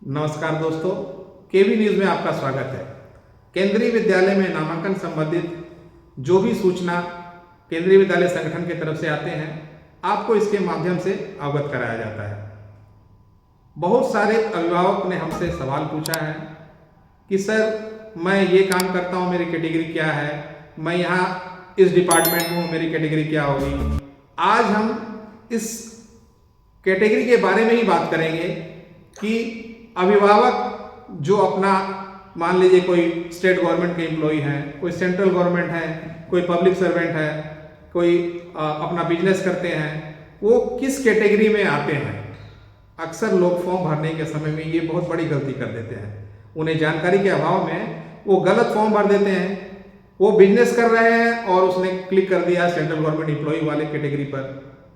नमस्कार दोस्तों, केवी न्यूज़ में आपका स्वागत है। केंद्रीय विद्यालय में नामांकन संबंधित जो भी सूचना केंद्रीय विद्यालय संगठन की तरफ से आते हैं, आपको इसके माध्यम से अवगत कराया जाता है। बहुत सारे अभिभावक ने हमसे सवाल पूछा है कि सर मैं ये काम करता हूँ, मेरी कैटेगरी क्या है, मैं यहाँ इस डिपार्टमेंट में हूँ, मेरी कैटेगरी क्या होगी। आज हम इस कैटेगरी के बारे में ही बात करेंगे कि अभिभावक जो अपना मान लीजिए कोई स्टेट गवर्नमेंट के एम्प्लॉई हैं, कोई सेंट्रल गवर्नमेंट है, कोई पब्लिक सर्वेंट है, कोई अपना बिजनेस करते हैं, वो किस कैटेगरी में आते हैं। अक्सर लोग फॉर्म भरने के समय में ये बहुत बड़ी गलती कर देते हैं। उन्हें जानकारी के अभाव में वो गलत फॉर्म भर देते हैं। वो बिजनेस कर रहे हैं और उसने क्लिक कर दिया सेंट्रल गवर्नमेंट एम्प्लॉई वाले कैटेगरी पर,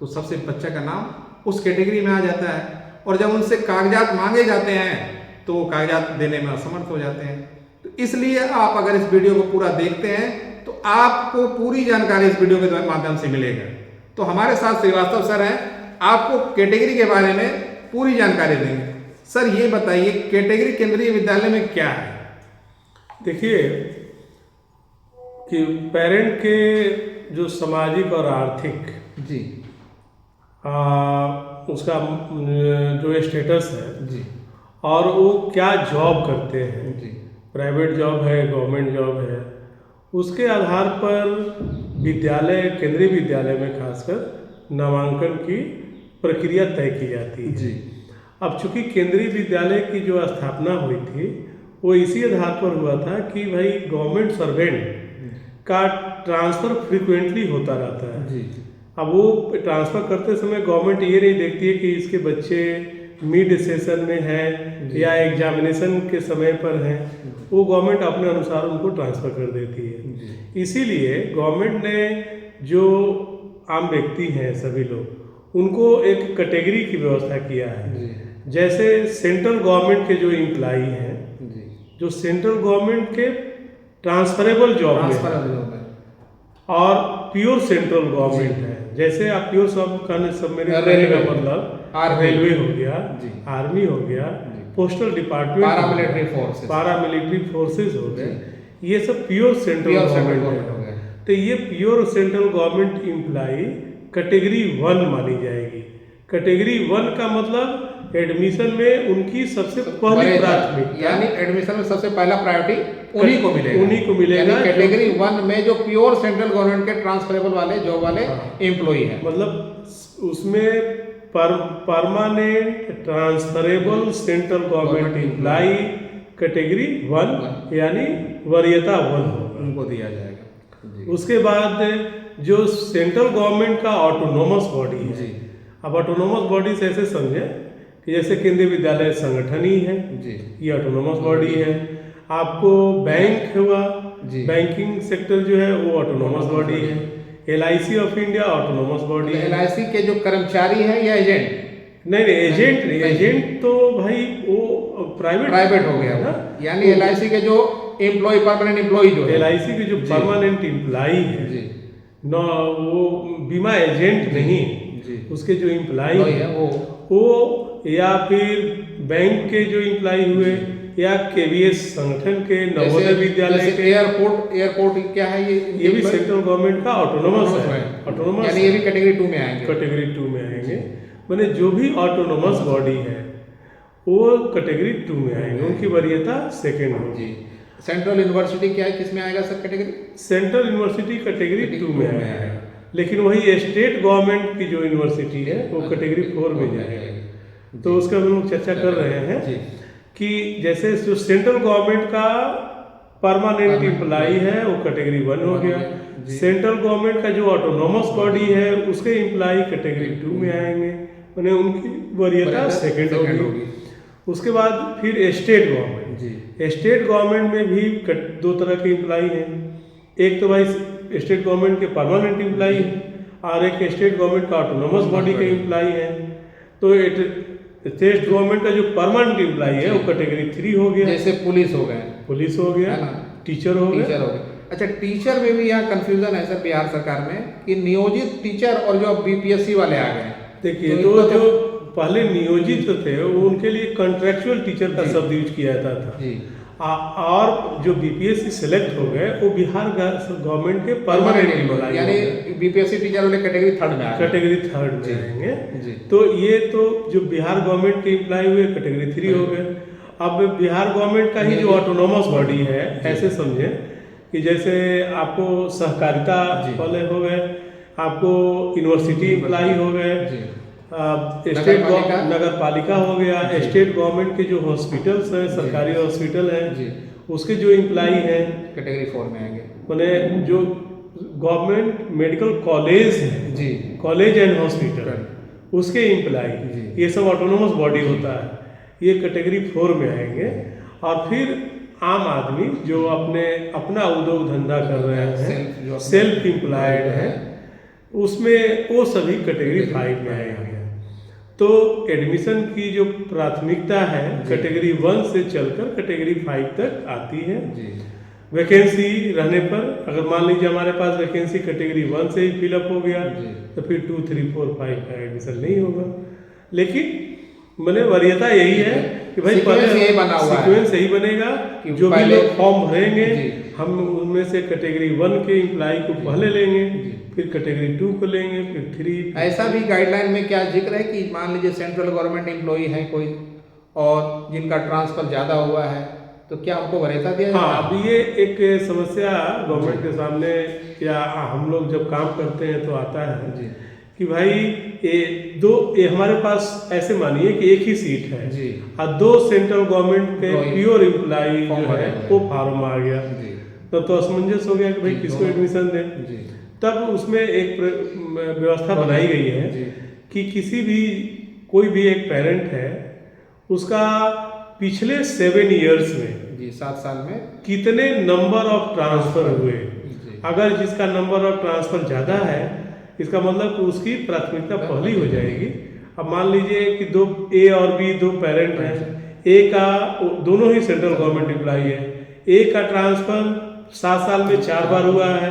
तो सबसे बच्चे का नाम उस कैटेगरी में आ जाता है और जब उनसे कागजात मांगे जाते हैं तो वो कागजात देने में असमर्थ हो जाते हैं। तो इसलिए आप अगर इस वीडियो को पूरा देखते हैं तो आपको पूरी जानकारी इस वीडियो के माध्यम से मिलेगा। तो हमारे साथ श्रीवास्तव सर हैं, आपको कैटेगरी के बारे में पूरी जानकारी देंगे। सर ये बताइए, कैटेगरी केंद्रीय विद्यालय में क्या है? देखिए कि पेरेंट के जो सामाजिक और आर्थिक जी उसका जो स्टेटस है जी और वो क्या जॉब करते हैं, जी प्राइवेट जॉब है, गवर्नमेंट जॉब है, उसके आधार पर विद्यालय, केंद्रीय विद्यालय में खासकर नामांकन की प्रक्रिया तय की जाती है। जी अब चूंकि केंद्रीय विद्यालय की जो स्थापना हुई थी वो इसी आधार पर हुआ था कि भाई गवर्नमेंट सर्वेंट का ट्रांसफ़र फ्रिक्वेंटली होता रहता है। जी अब वो ट्रांसफ़र करते समय गवर्नमेंट ये नहीं देखती है कि इसके बच्चे मिड सेशन में हैं या एग्जामिनेशन के समय पर हैं, वो गवर्नमेंट अपने अनुसार उनको ट्रांसफ़र कर देती है। इसीलिए गवर्नमेंट ने जो आम व्यक्ति हैं सभी लोग, उनको एक कैटेगरी की व्यवस्था किया है। जैसे सेंट्रल गवर्नमेंट के जो एम्प्लाई हैं, जो सेंट्रल गवर्नमेंट के ट्रांसफरेबल जॉब में और प्योर सेंट्रल गवर्नमेंट है। जैसे आप प्योर सब मेरे का मतलब रेलवे हो गया, आर्मी हो गया, पोस्टल डिपार्टमेंट, पारामिलिट्री फोर्सेस हो गए, ये सब प्योर सेंट्रल गवर्नमेंट है। तो ये pure central government employee category 1 मानी जाएगी। कैटेगरी 1 का मतलब एडमिशन में उनकी सबसे पहली प्राथमिकता, यानी एडमिशन में सबसे पहला प्रायोरिटी उन्हीं को मिलेगा। कैटेगरी 1 में जो प्योर सेंट्रल गवर्नमेंट के ट्रांसफरेबल वाले जॉब वाले एम्प्लॉई हैं, मतलब उसमें permanent transferable central government employee category 1 यानी वरीयता 1 उनको दिया जाएगा। उसके बाद जो सेंट्रल गवर्नमेंट का ऑटोनोमस बॉडी है, अब ऑटोनोमस बॉडी से ऐसे समझे कि जैसे केंद्रीय विद्यालय संगठन ही है, ये ऑटोनोमस बॉडी है। आपको बैंक हुआ, बैंकिंग सेक्टर जो है वो ऑटोनोमस बॉडी है। LIC of India autonomous body है। LIC के जो कर्मचारी हैं या एजेंट? नहीं, एजेंट नहीं, एजेंट तो भाई वो प्राइवेट हो गया ना। यानी LIC के जो एम्प्लॉय, परमानेंट एम्प्लॉय जो है, LIC के जो परमानेंट एम्प्लॉई है न, वो बीमा एजेंट नहीं, उसके जो एम्प्लॉई है वो या फिर बैंक के जो एम्प्लॉई हुए या KVS संगठन के नवोदय विद्यालय के एयरपोर्ट क्या है, ये भी सेंट्रल गवर्नमेंट का ऑटोनोमस है। ऑटोनोमस यानी ये भी कैटेगरी 2 में आएंगे। कैटेगरी 2 में आएंगे, माने जो भी ऑटोनोमस बॉडी है वो कैटेगरी 2 में आएंगे, उनकी वरीयता सेकंड होगी। सेंट्रल यूनिवर्सिटी क्या है, किस में आएगा sir category? Central university category 2 में आएगा, लेकिन वही स्टेट गवर्नमेंट की जो यूनिवर्सिटी है वो कैटेगरी 4 में जाएगा। तो उसका हम लोग चर्चा कर रहे हैं कि जैसे जो सेंट्रल गवर्नमेंट का परमानेंट एम्प्लॉई है वो कैटेगरी 1 हो गया। सेंट्रल गवर्नमेंट का जो ऑटोनोमस बॉडी है उसके एम्प्लॉई कैटेगरी 2 में आएंगे, माने उनकी वरीयता सेकंड होगी। उसके बाद फिर स्टेट गवर्नमेंट में भी 2 तरह के एम्प्लॉई हैं। एक तो भाई स्टेट गवर्नमेंट के परमानेंट एम्प्लॉई हैं और एक स्टेट गवर्नमेंट का ऑटोनोमस बॉडी के एम्प्लॉई हैं। तो स्टेट गवर्नमेंट का जो परमानेंट एम्प्लॉई है वो कैटेगरी 3 हो गया। जैसे पुलिस हो गया, टीचर हो गया। अच्छा, टीचर में भी यहाँ कंफ्यूजन है सर बिहार सरकार में कि नियोजित टीचर और जो BPSC वाले आ गए। देखिए तो जो पहले नियोजित जो थे वो उनके लिए कॉन्ट्रेक्चुअल टीचर का शब्द यूज किया जाता था। जी। और जो बीपीएससी सेलेक्ट हो गए वो बिहार गवर्नमेंट के परमानेंट एम्प्लॉय, यानी बीपीएससी टीचर वाले कैटेगरी थर्ड में कैटेगरी थर्ड में आएंगे। जी। तो ये तो जो बिहार गवर्नमेंट के एम्प्लॉय हुए कैटेगरी 3 हो गए। अब बिहार गवर्नमेंट का ही जो ऑटोनोमस बॉडी है, ऐसे समझे कि जैसे आपको सहकारिता वाले हो गए, आपको यूनिवर्सिटी एम्प्लॉय हो गए, स्टेट नगर पालिका हो गया, स्टेट गवर्नमेंट के जो हॉस्पिटल्स हैं, सरकारी हॉस्पिटल हैं, उसके जो एम्प्लॉय हैं कैटेगरी 4 में आएंगे। मैंने जो गवर्नमेंट मेडिकल कॉलेज है जी, कॉलेज एंड हॉस्पिटल, उसके एम्प्लॉय, ये सब ऑटोनोमस बॉडी होता है, ये कैटेगरी 4 में आएंगे। और फिर आम आदमी जो अपना उद्योग धंधा कर रहे हैं, सेल्फ एम्प्लॉयड है, उसमें वो सभी कैटेगरी 5 में आएंगे। तो एडमिशन की जो प्राथमिकता है कैटेगरी 1 से चलकर कैटेगरी 5 तक आती है। वैकेंसी रहने पर अगर मान लीजिए हमारे पास वैकेंसी कैटेगरी 1 से ही फिलअप हो गया तो फिर 2, 3, 4, 5 का एडमिशन नहीं होगा। लेकिन मैंने वरीयता यही है कि भाई पहले सीक्वेंस यही बनेगा, जो भी लोग फॉर्म भरेंगे हम उनमें से कैटेगरी 1 के एम्प्लॉय को पहले लेंगे, फिर कैटेगरी 2 को लेंगे, फिर 3। ऐसा भी गाइडलाइन में क्या जिक्र है कि मान लीजिए सेंट्रल गवर्नमेंट एम्प्लॉई है कोई और जिनका ट्रांसफर ज़्यादा हुआ है तो क्या उनको वरीयता दिया जाता है? हाँ, अब ये एक समस्या गवर्नमेंट के सामने या हम लोग जब काम करते हैं तो आता है कि भाई ये हमारे पास ऐसे मानिए कि एक ही सीट है और 2 सेंट्रल गवर्नमेंट के प्योर एम्प्लॉय जो है वो फॉर्म आ गया, तो असमंजस हो गया कि भाई किसको एडमिशन दें। तब उसमें एक व्यवस्था बनाई गई है कि कोई भी एक पेरेंट है, उसका पिछले 7 इयर्स में 7 साल में कितने नंबर ऑफ ट्रांसफर हुए, अगर जिसका नंबर ऑफ ट्रांसफर ज़्यादा है इसका मतलब कि उसकी प्राथमिकता पहली हो जाएगी। अब मान लीजिए कि ए और बी 2 पेरेंट हैं, ए का दोनों ही सेंट्रल गवर्नमेंट एम्प्लॉय है, ए का ट्रांसफर 7 साल में 4 बार हुआ है,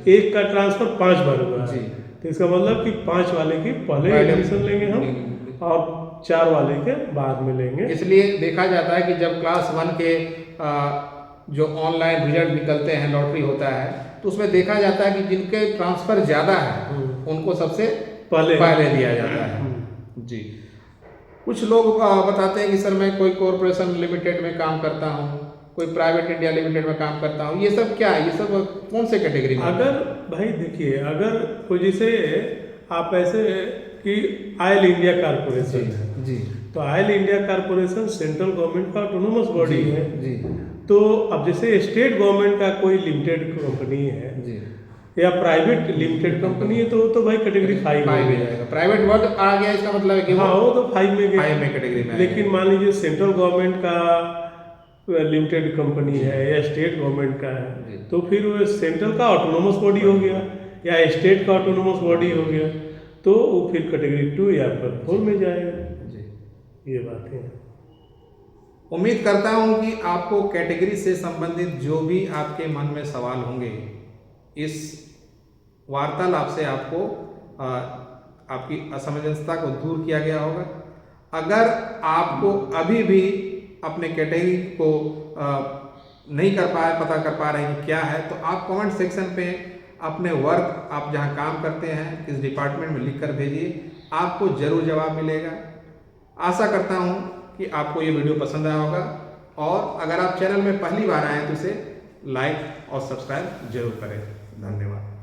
एक का ट्रांसफर 5 बार हुआ है, तो इसका मतलब कि 5 वाले की पहले एडमिशन लेंगे हम और 4 वाले के बाद में लेंगे। इसलिए देखा जाता है कि जब क्लास 1 के जो ऑनलाइन रिजल्ट निकलते हैं, लॉटरी होता है, तो उसमें देखा जाता है कि जिनके ट्रांसफर ज़्यादा है उनको सबसे पहले दिया जाता है। जी। कुछ लोग बताते हैं कि सर मैं कोई कॉरपोरेशन लिमिटेड में काम करता हूँ, कोई प्राइवेट इंडिया लिमिटेड में काम करता हूँ, ये सब क्या है, ये सब कौन से कैटेगरी में? अगर भाई देखिए, अगर कोई जैसे आप ऐसे कि ऑयल इंडिया कारपोरेशन है जी, तो oil India corporation central government का ऑटोनोमस बॉडी है जी। तो अब जैसे स्टेट गवर्नमेंट का कोई लिमिटेड कंपनी है जी, या प्राइवेट लिमिटेड कंपनी है तो भाई कैटेगरी 5 में जाएगा। प्राइवेट वर्ड आ गया, इसका मतलब है कि हाँ वो तो 5 में गया, 5 में कैटेगरी में। लेकिन मान लीजिए सेंट्रल गवर्नमेंट का लिमिटेड कंपनी है या स्टेट गवर्नमेंट का है तो फिर वो सेंट्रल का ऑटोनोमस बॉडी हो गया या स्टेट का ऑटोनोमस बॉडी हो गया, तो वो फिर कैटेगरी 2 या फिर 4 में जाएगा जी। ये बात है। उम्मीद करता हूँ कि आपको कैटेगरी से संबंधित जो भी आपके मन में सवाल होंगे, इस वार्तालाप से आपको आपकी असमंजसता को दूर किया गया होगा। अगर आपको अभी भी अपने कैटेगरी को नहीं पता कर पा रहे हैं कि क्या है, तो आप कमेंट सेक्शन पे अपने वर्क, आप जहां काम करते हैं किस डिपार्टमेंट में लिख कर भेजिए, आपको जरूर जवाब मिलेगा। आशा करता हूं कि आपको ये वीडियो पसंद आया होगा, और अगर आप चैनल में पहली बार आए तो इसे लाइक और सब्सक्राइब जरूर करें। धन्यवाद।